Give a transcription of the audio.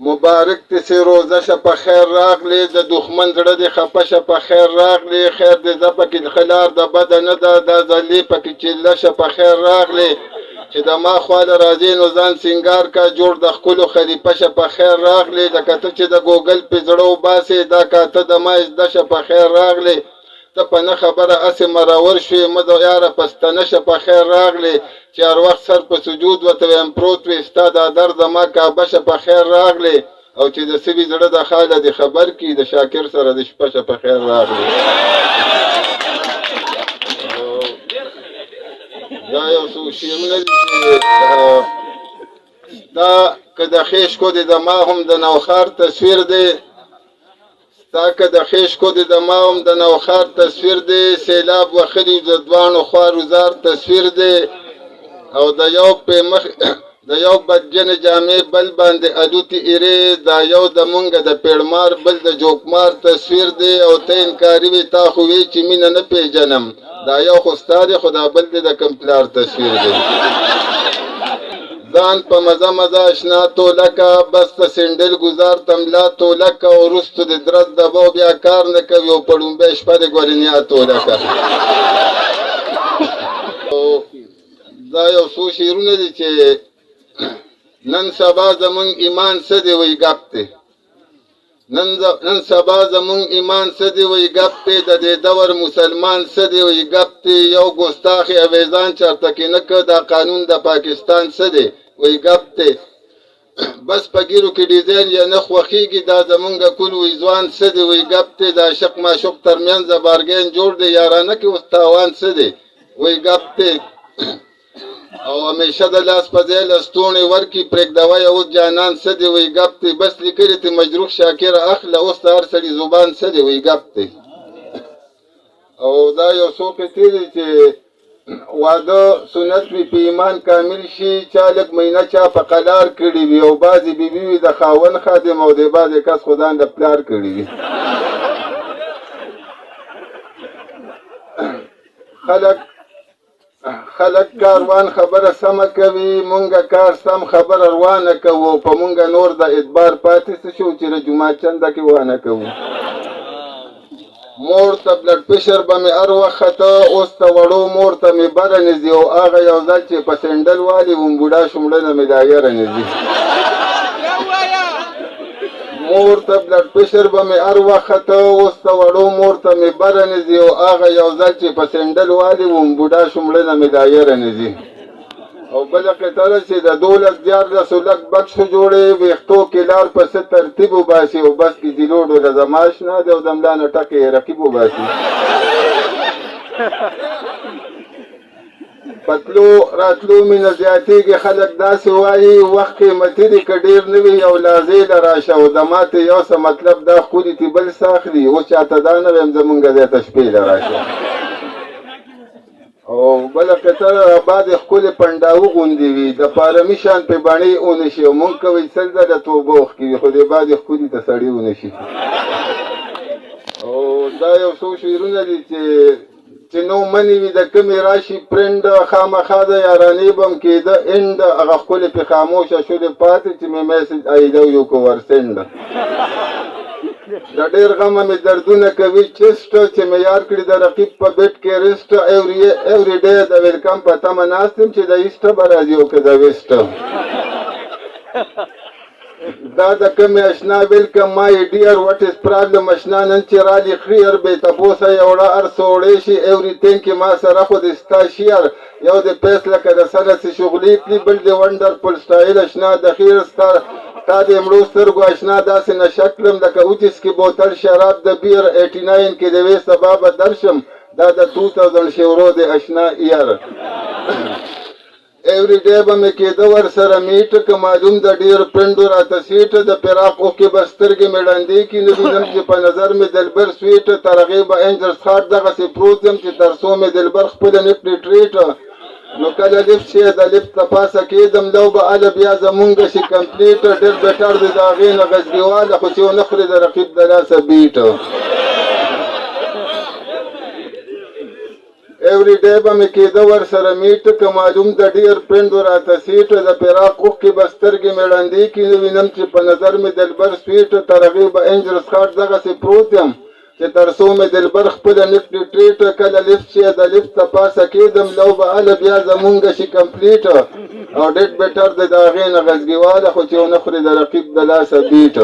مبارک دې سي روزه شه په خیر راغلی د دښمن زړه دې خفه شه په خیر راغلی خیر دې زه پکې خلار د بده نه ده دا ځلې پکې چله شه په خیر راغلی چې د ما خواله راځي نو ځان سینګار کا جوړ د ښکلو خلیفه شه په خیر راغلی د کته چې د ګوګل پې زړه وباسې دا کاته د ما زده شه په خیر راغلی ته په نه خبره اسې مرور شوې مه د یاره پستنه شه په خیر راغلی چې هر وخت سر په سجود ورته ویم پروت وي ستا دا درد زما کعبه شه په خیر راغلی او چې د سوي زړه د خاله دې خبر کړي د شاکر سره د شپه شه په خیر راغلی دا یو څو شعرونه دي چې دا که د خیش کو دې د ما هم د نوخار تصویر دی ستا که د خیش کو دې د ما هم د نوخار تصویر دی سیلاب وخلي د دواړو خوارو زار تصویر دی او د یو په مخ د یو بدجن جامې بل باندې الوتې ایرې دا یو د مونږه د پیړمار بل د جوکمار تصویر دی او ته انکاري وي تا خو وی چې مینه نه پیژنم دا یو خو ستا دی خو دا بل دی د کوم پلار تصویر دی ځان په مزه مزه اشنا تولکه بس ته سینډل ګزار تملا تولکه او وروستو د درز دباو بیا کار نه کوي او په ړومبۍ شپه د ګورنیا تولکه دا یو څو شعرونه دي چې نن سبا زمونږ ایمان څه دی وایي ګپ دی نن سبا زمونږ ایمان څه دی وایي ګپ دی د دې دور مسلمان څه دی وایي ګپ دی یو ګستاخ اویزان چرته کې نه که دا قانون د پاکستان څه دی وایي ګپ دی بس په ګیرو کې ډیزاین یا نه خوښېږي دا زمونږ کل وایي ځوان څه دی وایي ګپ دی د عاشق معشوق ترمنځ بارګین جوړ دی یارانه کې اوس تاوان څه دی وایي ګپ دی او همیشه د لاس په ځای لستوڼې ورکړي پرېږدوی اوس جانان څه دی وایي ګپ دی بس لیکلي ته مجروح شاکر اخله اوس د هر سړي زبان څه دی وایي ګپ دی او دا یو څو قطعې دي چې واده سنت وي په ایمان کامل شي چا لږ مینه چا په قلار کړي وي او بعضې بیبي وي د خاوند خادم او د بعضې کس خدان د پلار کړي وي خلک کاروان خبره سمه کوي مونږه کار سم خبره روانه کوو په مونږه نور د اعتبار پاتې څه شو چې د جمعه چنده کې وانه کوو مور ته بلډ پرېشر به مې هر وخت خته اوس ته وړو مور ته مې بره نځي او هغه یو ځل چې په سینډل والي وم بوډا شومړنه مې دا یره نځي مور ته بلډ پرېشر به مې هر وخت خته اوس ته وړو مور ته مې بره نځي او هغه یو ځل چې په سینډل والي وم بوډا شومړنه مې دا یره نځي او بله قطعه ده چې د 12 لک بکسو جوړې ویښتو کې لار په څه ترتیب وباسي او بس کې جلوډو د زما اشنا دی او د ملا نه ټکې رقیب وباسي پتلو راتلو مینه زیاتېږي خلک داسې وایي وخت قیمتي دی که ډېر نه وي یو لازې له راشه او د ماتې یو څه مطلب دا ښکلي تي بل څه اخلي اوس چاته دا نه ویم زمونږ ځای ته شپې له راشه او بله قطعه بعد ښکلې پنډاو غوندې وي د پارمي شان پې بڼې ونه شي او مونږ کوئ سل ځله توبه وښکې وي خو دې بعد ښکلي ته سړي ونه شي او دا یو څو شعرونه دي چې نو منې وي د کمې راشي پرنډ خامخا د یارانې به م کېده انډ هغه ښکلې پې خاموشه شولې پاتې چې مې میسج ایده یو کو ورسنډ د ډېر غمه مې دردونه کوي چیسټ چې مې یار کړي د رقیب په بیټ کې ریسټ ایوری ډے د ویلکم په تمه ناست یم چې د ایسټه به راځي او که د ویسټه دا د کمې اشنا ویلکم مای ډیر وټ از پرابلم اشنا نن چې رالي خیر بې تپوسه یوړه هر څه وړی شي ایوریتینګ کې ما سره خو د ستا شیر یو د پیس لکه د سره چې شغلې کړي بل د ونډرفل سټایل اشنا د خیر ستا تا د مړو سترګو اشنا داسې نشه کړم لکه اوچس کې بوتل شراب د بیر 89 کې د وې سبا به درشم دا د 2000 شورو د اشنا ایر ایوری ډے به مې کېده ورسره میټ که معلوم د ډېر پرنډو راته سیټ د پراق اوښکې به سترګې مې ړندې کړي نه وینم چې په نظر مې دلبر سویټ تر هغې به انجرس خاټ دغسې پروت یم چې تر څو مې دلبر خپله نه کړي ټریټ نو کله لفټ شي د لفټ ته پاسه کېدم لو به هله بیا زمونږ شي کمپلیټ ډېر بېټر دی د هغې نه غزګیواله خو چې ونه خوري د رقیب د لاسه بیټ ایوری ډے به مې کېده ورسره میټ که معلوم د ډیر فرینډو راته سیټ د فراق اوښکې به سترګې مې ړندې کړي نه وینم چې په نظر مې دلبر سویټ تر هغې به انجرس خاټ دغسې پروت یم چې تر څو مې دلبر خپله نفټي ټریټ کله لیفت شي د لیفت څه پاسه کېدم لو به هله بیا زمونږ شي کمپلیټ او ډېټ بیټر دی د هغې نه غزګیواله خو چې ونه خوري د رقیب د لاسه بیټ